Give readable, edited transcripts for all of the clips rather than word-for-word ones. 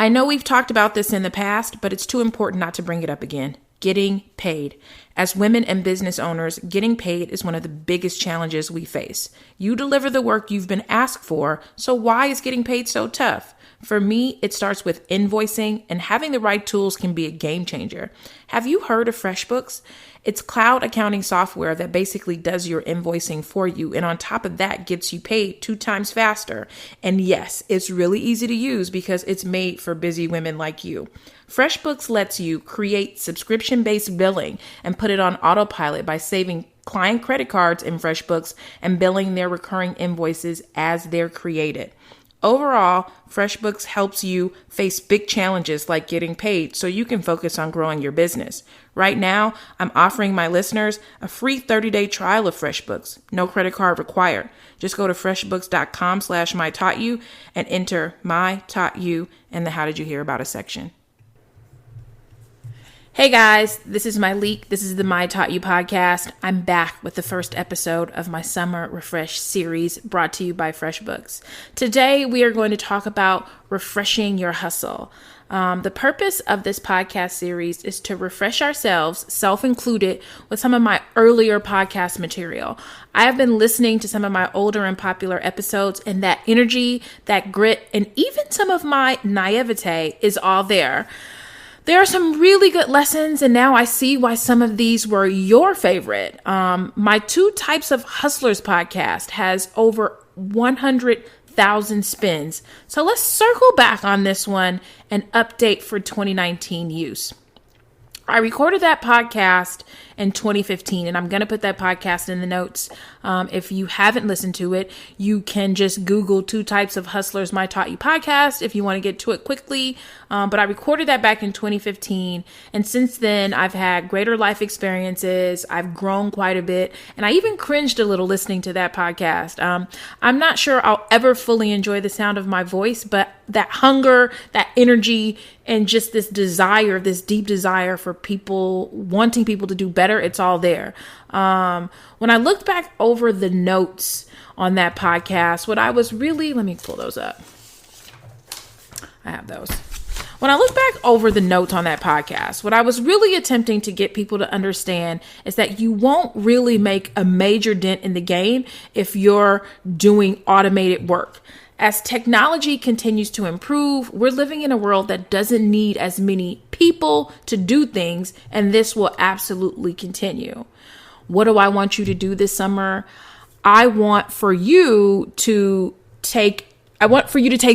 I know we've talked about this in the past, but it's too important not to bring it up again. Getting paid. As women and business owners, getting paid is one of the biggest challenges we face. You deliver the work you've been asked for, so why is getting paid so tough? For me, it starts with invoicing, and having the right tools can be a game changer. Have you heard of FreshBooks? It's cloud accounting software that basically does your invoicing for you, and on top of that, gets you paid 2 times faster. And yes, it's really easy to use because it's made for busy women like you. FreshBooks lets you create subscription-based billing and put it on autopilot by saving client credit cards in FreshBooks and billing their recurring invoices as they're created. Overall, FreshBooks helps you face big challenges like getting paid so you can focus on growing your business. Right now, I'm offering my listeners a free 30-day trial of FreshBooks. No credit card required. Just go to freshbooks.com/mytaughtyou and enter My Taught You in the How Did You Hear About Us section. Hey guys, this is Myleik. This is the My Taught You podcast. I'm back with the first episode of my Summer Refresh series brought to you by FreshBooks. Today, we are going to talk about refreshing your hustle. The purpose of this podcast series is to refresh ourselves, self-included, with some of my earlier podcast material. I have been listening to some of my older and popular episodes, and that energy, that grit, and even some of my naivete is all there. There are some really good lessons, and now I see why some of these were your favorite. My 2 Types of Hustlers podcast has over 100,000 spins. So let's circle back on this one and update for 2019 use. I recorded that podcast in 2015, and I'm going to put that podcast in the notes. If you haven't listened to it, you can just Google 2 Types of Hustlers My Taught You podcast if you want to get to it quickly. But I recorded that back in 2015. And since then, I've had greater life experiences. I've grown quite a bit. And I even cringed a little listening to that podcast. I'm not sure I'll ever fully enjoy the sound of my voice, but that hunger, that energy, and just this desire, this deep desire for people, wanting people to do better, it's all there. When I looked back over the notes on that podcast, what I was really, let me pull those up. I have those. When I look back over the notes on that podcast, what I was really attempting to get people to understand is that you won't really make a major dent in the game if you're doing automated work. As technology continues to improve, we're living in a world that doesn't need as many people to do things, and this will absolutely continue. What do I want you to do this summer? I want for you to take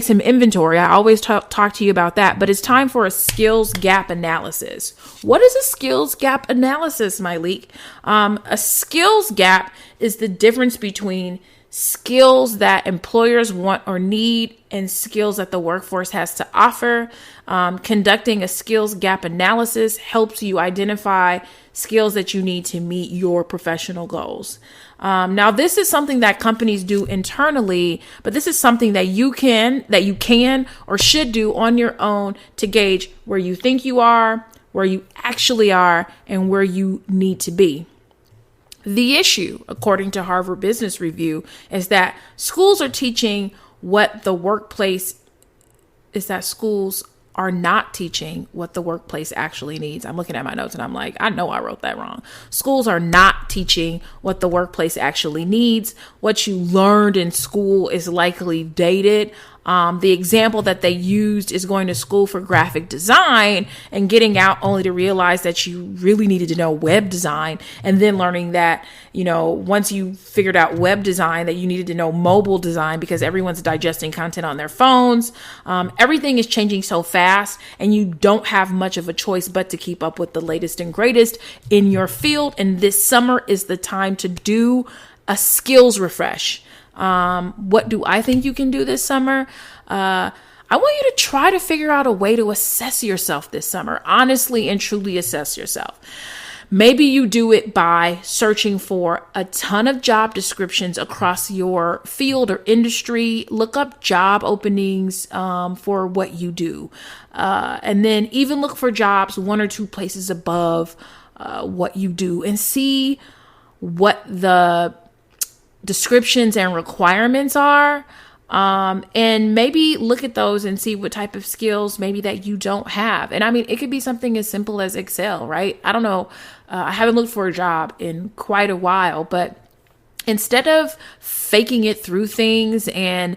some inventory. I always talk to you about that, but it's time for a skills gap analysis. What is a skills gap analysis, Myleik? A skills gap is the difference between skills that employers want or need and skills that the workforce has to offer. Conducting a skills gap analysis helps you identify skills that you need to meet your professional goals. Now, this is something that companies do internally, but this is something that you can or should do on your own to gauge where you think you are, where you actually are, and where you need to be. The issue, according to Harvard Business Review, is that schools are teaching what the workplace schools are not teaching what the workplace actually needs. I'm looking at my notes and I'm like, I know I wrote that wrong. Schools are not teaching what the workplace actually needs. What you learned in school is likely dated. The example that they used is going to school for graphic design and getting out only to realize that you really needed to know web design, and then learning that, once you figured out web design, that you needed to know mobile design because everyone's digesting content on their phones. Everything is changing so fast, and you don't have much of a choice but to keep up with the latest and greatest in your field. And this summer is the time to do a skills refresh. What do I think you can do this summer? I want you to try to figure out a way to assess yourself this summer. Honestly and truly assess yourself. Maybe you do it by searching for a ton of job descriptions across your field or industry. Look up job openings for what you do. And then even look for jobs 1 or 2 places above what you do, and see what the descriptions and requirements are. And maybe look at those and see what type of skills maybe that you don't have. And I mean, it could be something as simple as Excel, right? I don't know. I haven't looked for a job in quite a while, but instead of faking it through things and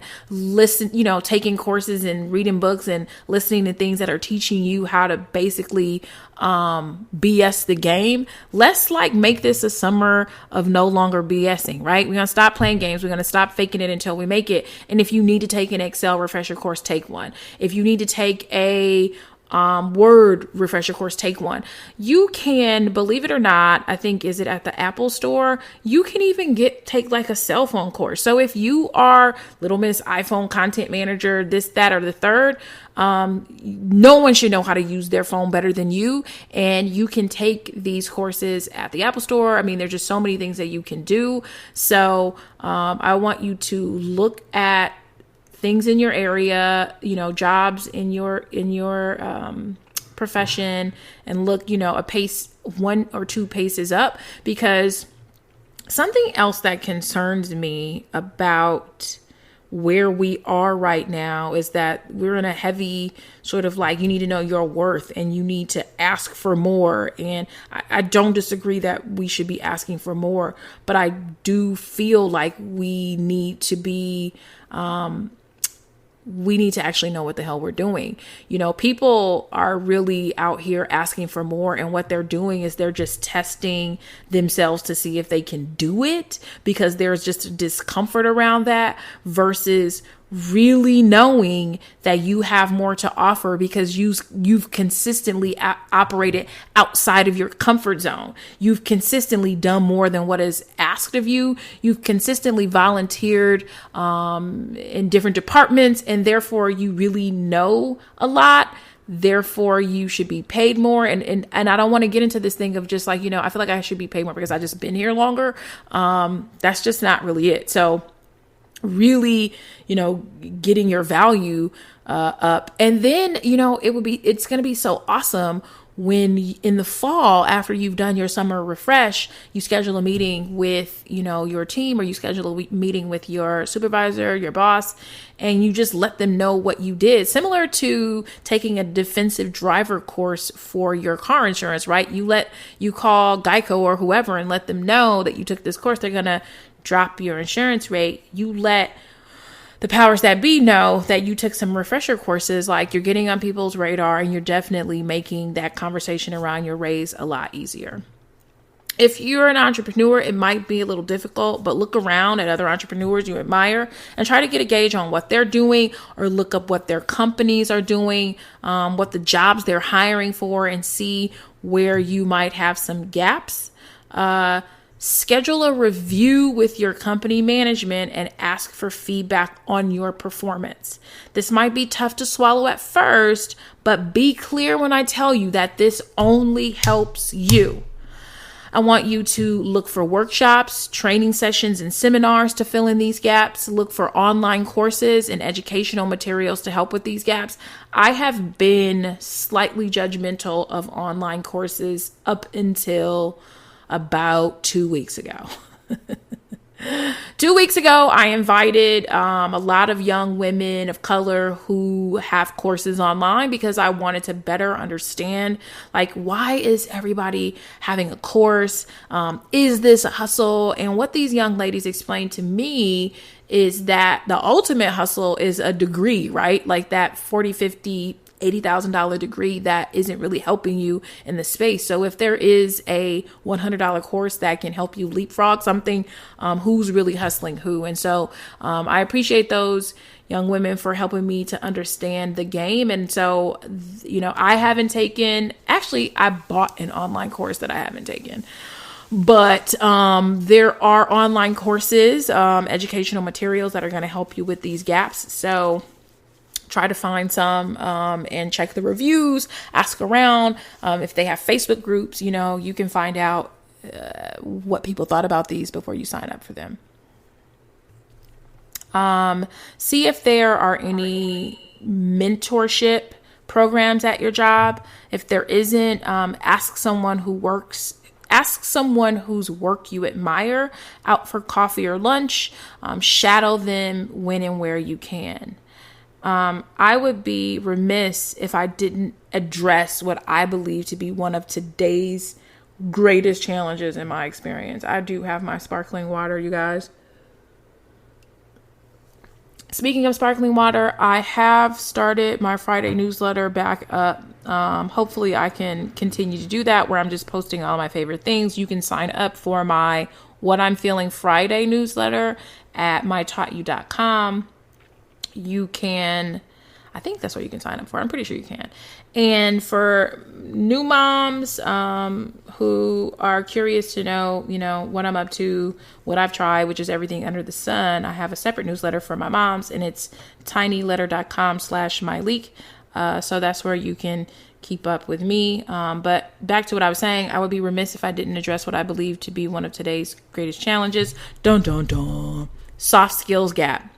taking courses and reading books and listening to things that are teaching you how to basically BS the game, let's make this a summer of no longer BSing, right? We're going to stop playing games. We're going to stop faking it until we make it. And if you need to take an Excel refresher course, take one. If you need to take a Word refresher course, take one. You can, believe it or not, I think, is it at the Apple store? You can even take a cell phone course. So if you are Little Miss iPhone content manager, this, that, or the third, no one should know how to use their phone better than you. And you can take these courses at the Apple store. I mean, there's just so many things that you can do. So, I want you to look at things in your area, jobs in your profession, and look, a pace, 1 or 2 paces up, because something else that concerns me about where we are right now is that we're in a heavy sort of you need to know your worth and you need to ask for more. And I don't disagree that we should be asking for more, but I do feel like we need to be, we need to actually know what the hell we're doing. People are really out here asking for more, and what they're doing is they're just testing themselves to see if they can do it, because there's just a discomfort around that, versus really knowing that you have more to offer because you've consistently operated outside of your comfort zone. You've consistently done more than what is asked of you. You've consistently volunteered in different departments, and therefore you really know a lot. Therefore, you should be paid more. And I don't want to get into this thing of just I feel like I should be paid more because I just been here longer. That's just not really it. So really, getting your value up. And then, it's going to be so awesome when in the fall, after you've done your summer refresh, you schedule a meeting with, your team, or you schedule a meeting with your supervisor, your boss, and you just let them know what you did. Similar to taking a defensive driver course for your car insurance, right? You call Geico or whoever and let them know that you took this course. They're going to drop your insurance rate. You let the powers that be know that you took some refresher courses. You're getting on people's radar, and you're definitely making that conversation around your raise a lot easier. If you're an entrepreneur, it might be a little difficult, but look around at other entrepreneurs you admire and try to get a gauge on what they're doing, or look up what their companies are doing, what the jobs they're hiring for, and see where you might have some gaps. Schedule a review with your company management and ask for feedback on your performance. This might be tough to swallow at first, but be clear when I tell you that this only helps you. I want you to look for workshops, training sessions, and seminars to fill in these gaps. Look for online courses and educational materials to help with these gaps. I have been slightly judgmental of online courses up until about 2 weeks ago. 2 weeks ago, I invited a lot of young women of color who have courses online, because I wanted to better understand, why is everybody having a course? Is this a hustle? And what these young ladies explained to me is that the ultimate hustle is a degree, right? That 40, 50, $80,000 degree that isn't really helping you in the space. So if there is a $100 course that can help you leapfrog something, who's really hustling who? And so I appreciate those young women for helping me to understand the game. And so, I bought an online course that I haven't taken. But there are online courses, educational materials that are going to help you with these gaps. So try to find some and check the reviews, ask around. If they have Facebook groups, you can find out what people thought about these before you sign up for them. See if there are any mentorship programs at your job. If there isn't, ask someone who works Ask someone whose work you admire out for coffee or lunch. Shadow them when and where you can. I would be remiss if I didn't address what I believe to be one of today's greatest challenges in my experience. I do have my sparkling water, you guys. Speaking of sparkling water, I have started my Friday newsletter back up. Hopefully I can continue to do that, where I'm just posting all my favorite things. You can sign up for my What I'm Feeling Friday newsletter at mytaughtyou.com. You can, I think that's what you can sign up for. I'm pretty sure you can. And for new moms who are curious to know, what I'm up to, what I've tried, which is everything under the sun, I have a separate newsletter for my moms, and it's tinyletter.com/myleak. So that's where you can keep up with me. But back to what I was saying, I would be remiss if I didn't address what I believe to be one of today's greatest challenges. Dun, dun, dun. Soft skills gap.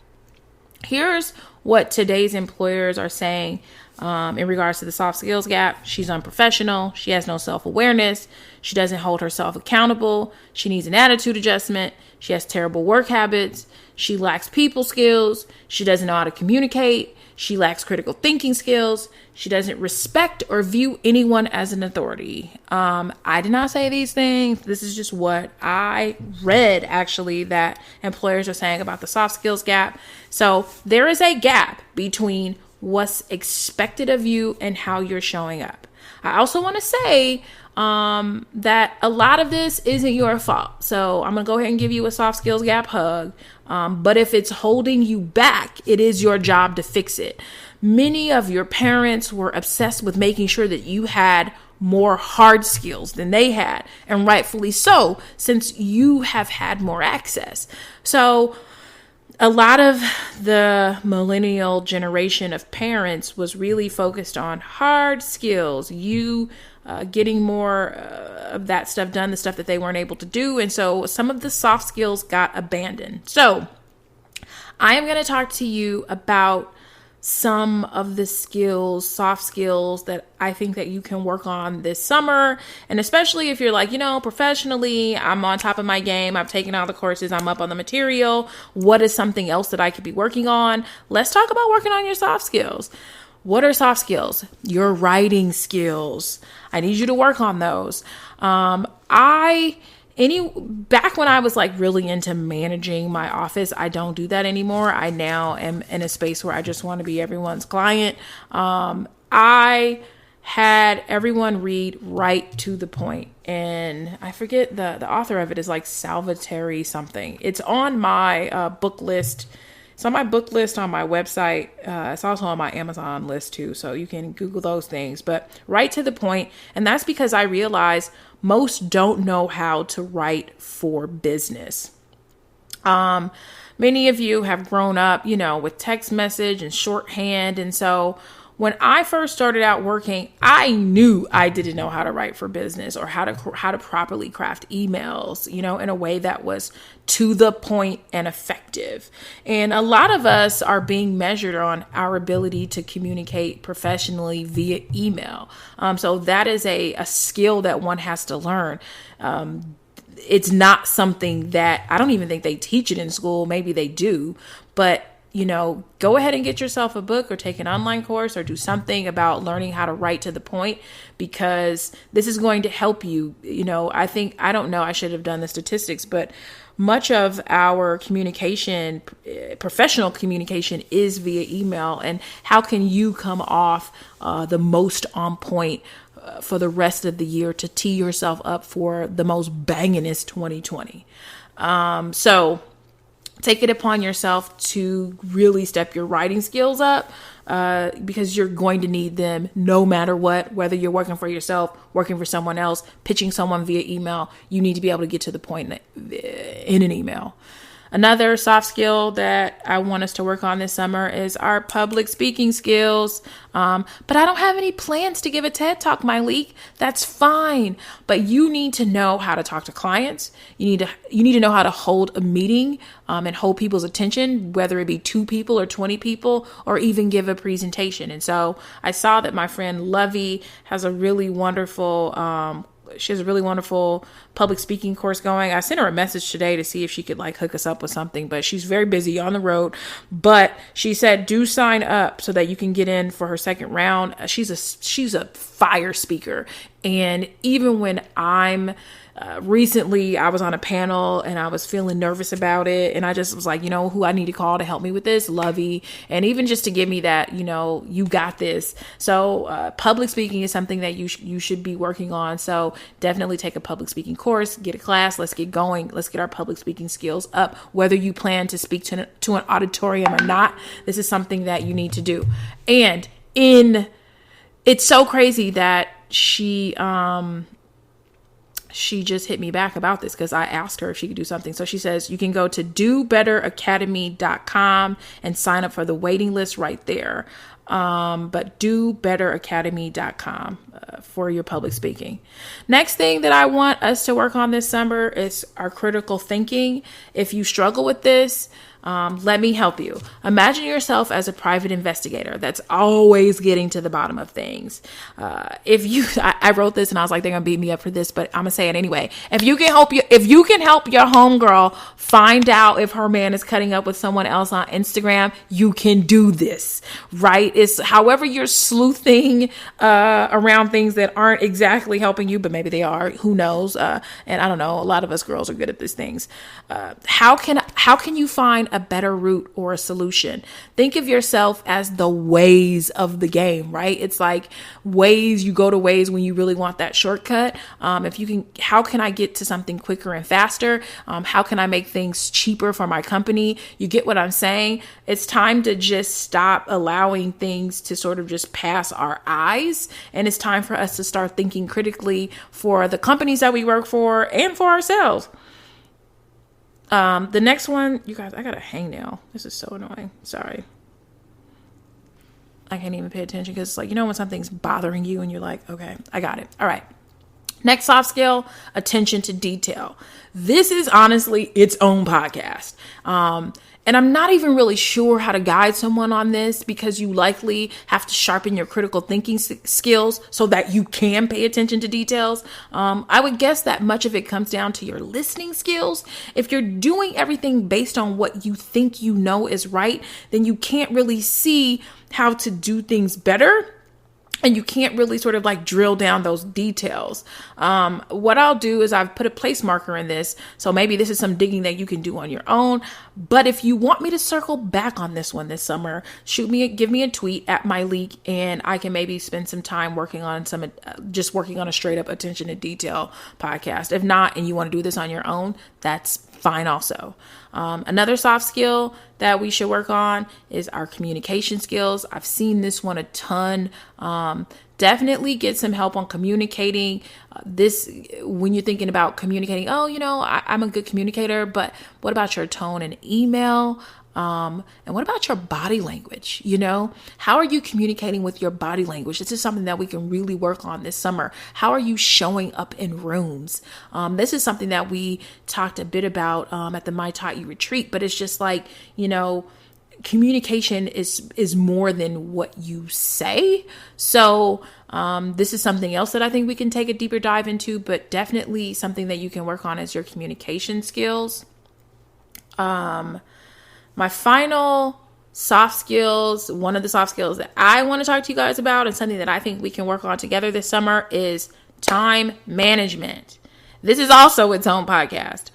Here's what today's employers are saying in regards to the soft skills gap. She's unprofessional. She has no self-awareness. She doesn't hold herself accountable. She needs an attitude adjustment. She has terrible work habits. She lacks people skills. She doesn't know how to communicate. She lacks critical thinking skills. She doesn't respect or view anyone as an authority. I did not say these things. This is just what I read, actually, that employers are saying about the soft skills gap. So there is a gap between what's expected of you and how you're showing up. I also want to say that a lot of this isn't your fault. So I'm going to go ahead and give you a soft skills gap hug. But if it's holding you back, it is your job to fix it. Many of your parents were obsessed with making sure that you had more hard skills than they had, and rightfully so, since you have had more access. So a lot of the millennial generation of parents was really focused on hard skills, getting more of that stuff done, the stuff that they weren't able to do. And so some of the soft skills got abandoned. So I am going to talk to you about some of the skills, soft skills, that I think that you can work on this summer. And especially if you're like, professionally, I'm on top of my game. I've taken all the courses. I'm up on the material. What is something else that I could be working on? Let's talk about working on your soft skills. What are soft skills? Your writing skills. I need you to work on those. Back when I was like really into managing my office, I don't do that anymore. I now am in a space where I just want to be everyone's client. I had everyone read Right to the Point, and I forget the author of it is like Salvatore something. It's on my book list. It's on my book list on my website. It's also on my Amazon list too, so you can Google those things. But Right to the Point, and that's because I realize most don't know how to write for business. Many of you have grown up, with text message and shorthand, and so when I first started out working, I knew I didn't know how to write for business or how to properly craft emails, in a way that was to the point and effective. And a lot of us are being measured on our ability to communicate professionally via email. So that is a skill that one has to learn. It's not something that I don't even think they teach it in school. Maybe they do, but go ahead and get yourself a book or take an online course or do something about learning how to write to the point, because this is going to help you. I don't know, I should have done the statistics, but much of our communication, professional communication, is via email. And how can you come off the most on point for the rest of the year to tee yourself up for the most banginest 2020? So take it upon yourself to really step your writing skills up, because you're going to need them no matter what, whether you're working for yourself, working for someone else, pitching someone via email. You need to be able to get to the point in an email. Another soft skill that I want us to work on this summer is our public speaking skills. But I don't have any plans to give a TED Talk, my leak. That's fine. But you need to know how to talk to clients. You need to know how to hold a meeting and hold people's attention, whether it be 2 people or 20 people, or even give a presentation. And so I saw that my friend Lovey has a really wonderful she has a really wonderful public speaking course going. I sent her a message today to see if she could like hook us up with something, but she's very busy on the road. But she said, do sign up so that you can get in for her second round. She's a fire speaker. And even when recently I was on a panel and I was feeling nervous about it, and I just was like, you know, who I need to call to help me with this? Lovey. And even just to give me that, you know, you got this. So public speaking is something that you should be working on. So definitely take a public speaking course, get a class, let's get going. Let's get our public speaking skills up. Whether you plan to speak to an auditorium or not, this is something that you need to do. And it's so crazy that she just hit me back about this because I asked her if she could do something. So she says, you can go to dobetteracademy.com and sign up for the waiting list right there. But dobetteracademy.com for your public speaking. Next thing that I want us to work on this summer is our critical thinking. If you struggle with this, let me help you. Imagine yourself as a private investigator that's always getting to the bottom of things. I wrote this and I was like, they're gonna beat me up for this, but I'm gonna say it anyway. If you can help your homegirl find out if her man is cutting up with someone else on Instagram, you can do this, right? It's however you're sleuthing around things that aren't exactly helping you, but maybe they are. Who knows? And I don't know. A lot of us girls are good at these things. How can you find a better route or a solution? Think of yourself as the Waze of the game, right? It's like Waze, you go to Waze when you really want that shortcut. How can I get to something quicker and faster? How can I make things cheaper for my company? You get what I'm saying? It's time to just stop allowing things to sort of just pass our eyes. And it's time for us to start thinking critically for the companies that we work for and for ourselves. The next one, you guys, I got a hangnail. This is so annoying. Sorry. I can't even pay attention because it's like, you know, when something's bothering you and you're like, okay, I got it. All right. Next soft skill, attention to detail. This is honestly its own podcast. And I'm not even really sure how to guide someone on this because you likely have to sharpen your critical thinking skills so that you can pay attention to details. I would guess that much of it comes down to your listening skills. If you're doing everything based on what you think you know is right, then you can't really see how to do things better. And you can't really sort of like drill down those details. What I'll do is I've put a place marker in this. So maybe this is some digging that you can do on your own. But if you want me to circle back on this one this summer, give me a tweet at my leak, and I can maybe spend some time working on a straight up attention to detail podcast. If not, and you want to do this on your own, that's fine also. Another soft skill that we should work on is our communication skills. I've seen this one a ton. Definitely get some help on communicating this when you're thinking about communicating. Oh, you know, I'm a good communicator, but what about your tone in email? And what about your body language? You know, how are you communicating with your body language? This is something that we can really work on this summer. How are you showing up in rooms? This is something that we talked a bit about at the My Taught You retreat, but it's just like, you know, communication is more than what you say. So this is something else that I think we can take a deeper dive into, but definitely something that you can work on is your communication skills. My final soft skills, one of the soft skills that I want to talk to you guys about and something that I think we can work on together this summer is time management. This is also its own podcast.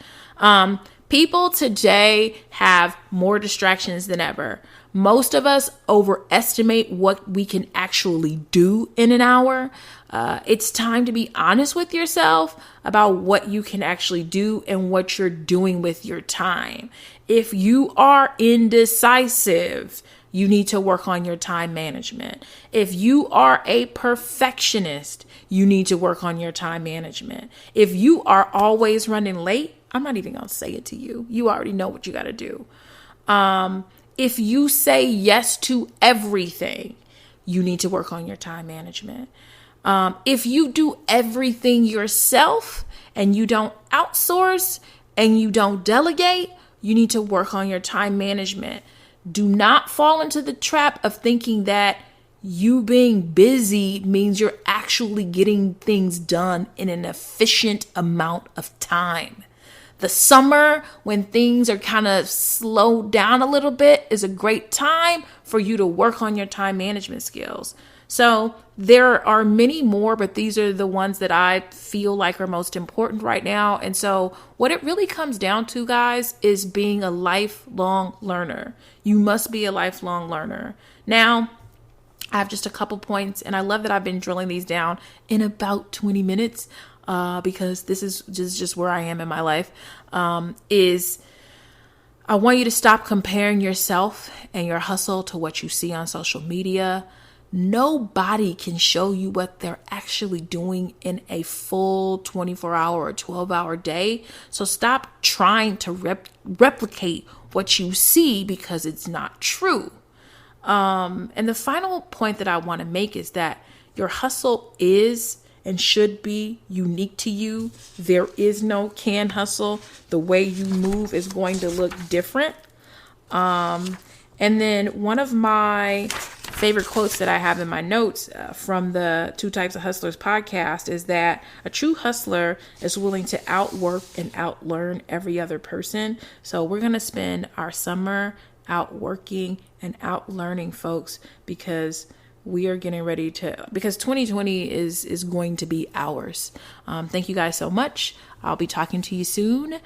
People today have more distractions than ever. Most of us overestimate what we can actually do in an hour. It's time to be honest with yourself about what you can actually do and what you're doing with your time. If you are indecisive, you need to work on your time management. If you are a perfectionist, you need to work on your time management. If you are always running late, I'm not even going to say it to you. You already know what you got to do. If you say yes to everything, you need to work on your time management. If you do everything yourself and you don't outsource and you don't delegate, you need to work on your time management. Do not fall into the trap of thinking that You being busy means you're actually getting things done in an efficient amount of time. The summer, when things are kind of slowed down a little bit, is a great time for you to work on your time management skills. So there are many more, but these are the ones that I feel like are most important right now. And so what it really comes down to, guys, is being a lifelong learner. You must be a lifelong learner. Now, I have just a couple points, and I love that I've been drilling these down in about 20 minutes because this is just where I am in my life, is I want you to stop comparing yourself and your hustle to what you see on social media. Nobody can show you what they're actually doing in a full 24-hour or 12-hour day. So stop trying to replicate what you see because it's not true. And the final point that I want to make is that your hustle is and should be unique to you. There is no canned hustle. The way you move is going to look different. And then one of my favorite quotes that I have in my notes from the Two Types of Hustlers podcast is that a true hustler is willing to outwork and outlearn every other person. So we're going to spend our summer outworking and outlearning, folks, because we are getting ready because 2020 is going to be ours. Thank you guys so much. I'll be talking to you soon.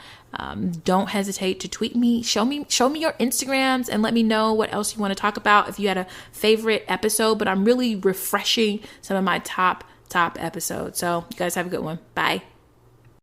Don't hesitate to tweet me. Show me your Instagrams and let me know what else you want to talk about. If you had a favorite episode, but I'm really refreshing some of my top episodes. So you guys have a good one. Bye.